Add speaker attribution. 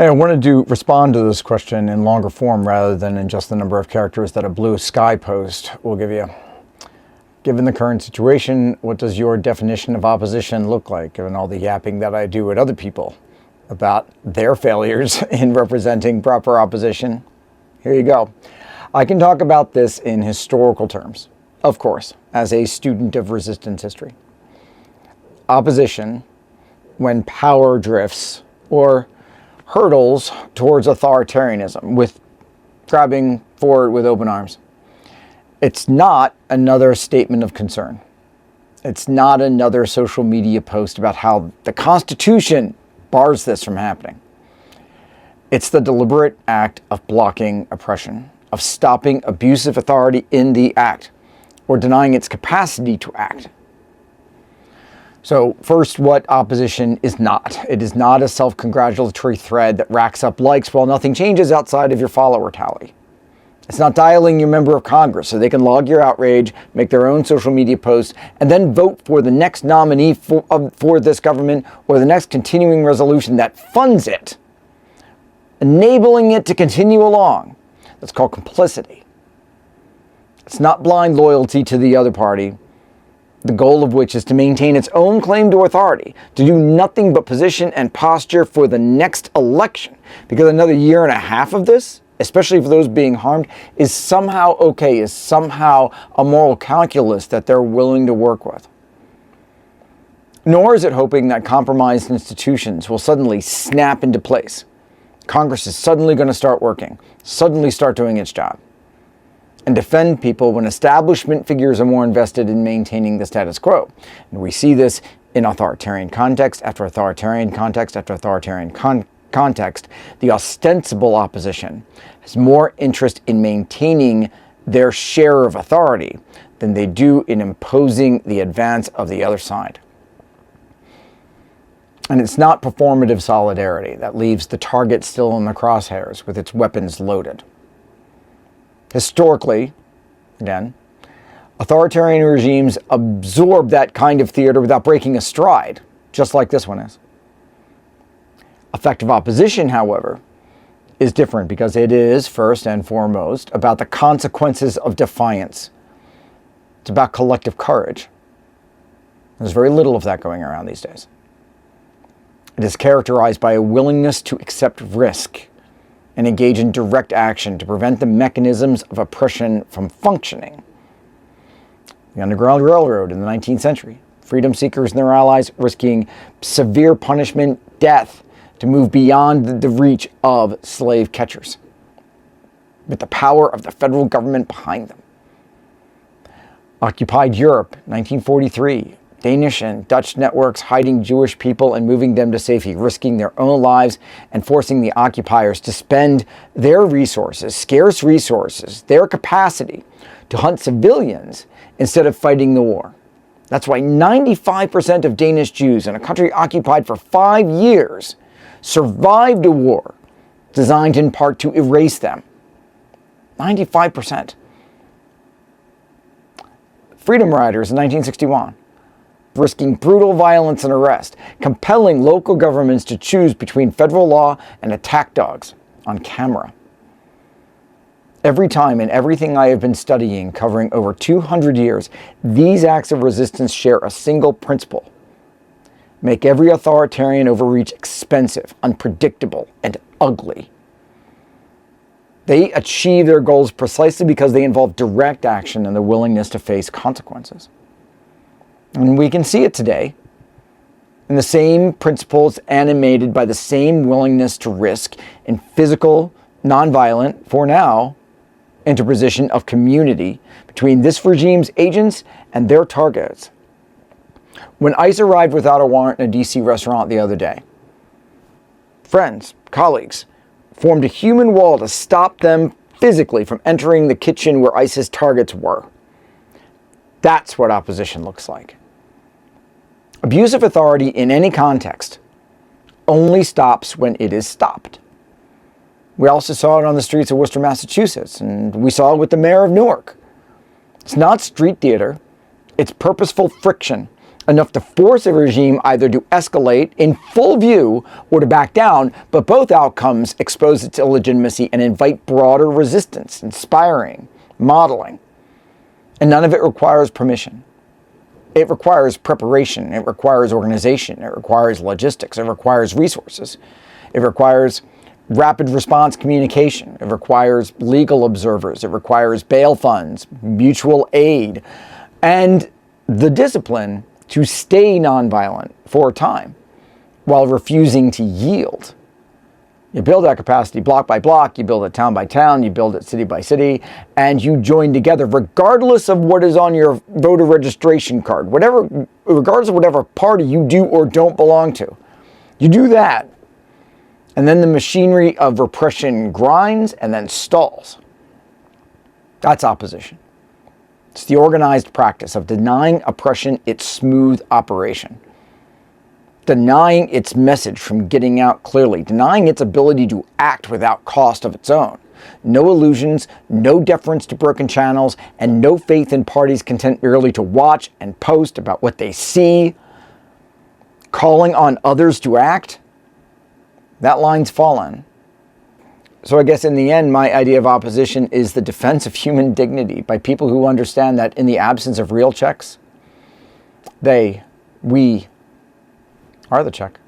Speaker 1: Hey, I wanted to respond to this question in longer form rather than in just the number of characters that a blue sky post will give you. Given the current situation, what does your definition of opposition look like, given all the yapping that I do at other people about their failures in representing proper opposition? Here you go. I can talk about this in historical terms, of course, as a student of resistance history. Opposition, when power drifts or hurdles towards authoritarianism, with grabbing forward with open arms. It's not another statement of concern. It's not another social media post about how the Constitution bars this from happening. It's the deliberate act of blocking oppression, of stopping abusive authority in the act, or denying its capacity to act. So first, what opposition is not. It is not a self-congratulatory thread that racks up likes while nothing changes outside of your follower tally. It's not dialing your member of Congress so they can log your outrage, make their own social media posts, and then vote for the next nominee for this government or the next continuing resolution that funds it, enabling it to continue along. That's called complicity. It's not blind loyalty to the other party, the goal of which is to maintain its own claim to authority, to do nothing but position and posture for the next election, because another year and a half of this, especially for those being harmed, is somehow okay, is somehow a moral calculus that they're willing to work with. Nor is it hoping that compromised institutions will suddenly snap into place. Congress is suddenly going to start working, suddenly start doing its job, and defend people when establishment figures are more invested in maintaining the status quo. And we see this in authoritarian context after authoritarian context after authoritarian context. The ostensible opposition has more interest in maintaining their share of authority than they do in imposing the advance of the other side. And it's not performative solidarity that leaves the target still in the crosshairs with its weapons loaded. Historically, again, authoritarian regimes absorb that kind of theater without breaking a stride, just like this one is. Effective opposition, however, is different because it is, first and foremost, about the consequences of defiance. It's about collective courage. There's very little of that going around these days. It is characterized by a willingness to accept risk and engage in direct action to prevent the mechanisms of oppression from functioning. The Underground Railroad in the 19th century, freedom seekers and their allies risking severe punishment, death, to move beyond the reach of slave catchers, with the power of the federal government behind them. Occupied Europe, 1943, Danish and Dutch networks hiding Jewish people and moving them to safety, risking their own lives and forcing the occupiers to spend their resources, scarce resources, their capacity to hunt civilians instead of fighting the war. That's why 95% of Danish Jews in a country occupied for 5 years survived a war designed in part to erase them. 95%. Freedom Riders in 1961. Risking brutal violence and arrest, compelling local governments to choose between federal law and attack dogs on camera. Every time in everything I have been studying, covering over 200 years, these acts of resistance share a single principle. Make every authoritarian overreach expensive, unpredictable, and ugly. They achieve their goals precisely because they involve direct action and the willingness to face consequences. And we can see it today in the same principles animated by the same willingness to risk in physical, nonviolent, for now, interposition of community between this regime's agents and their targets. When ICE arrived without a warrant in a DC restaurant the other day, friends, colleagues, formed a human wall to stop them physically from entering the kitchen where ICE's targets were. That's what opposition looks like. Abusive authority in any context only stops when it is stopped. We also saw it on the streets of Worcester, Massachusetts, and we saw it with the mayor of Newark. It's not street theater. It's purposeful friction enough to force a regime either to escalate in full view or to back down, but both outcomes expose its illegitimacy and invite broader resistance, inspiring, modeling. And none of it requires permission. It requires preparation, it requires organization, it requires logistics, it requires resources, it requires rapid response communication, it requires legal observers, it requires bail funds, mutual aid, and the discipline to stay nonviolent for a time while refusing to yield. You build that capacity block by block, you build it town by town, you build it city by city, and you join together regardless of what is on your voter registration card, regardless of whatever party you do or don't belong to. You do that, and then the machinery of repression grinds and then stalls. That's opposition. It's the organized practice of denying oppression its smooth operation, denying its message from getting out clearly, denying its ability to act without cost of its own. No illusions, no deference to broken channels, and no faith in parties content merely to watch and post about what they see, calling on others to act. That line's fallen. So I guess in the end, my idea of opposition is the defense of human dignity by people who understand that in the absence of real checks, we are the check.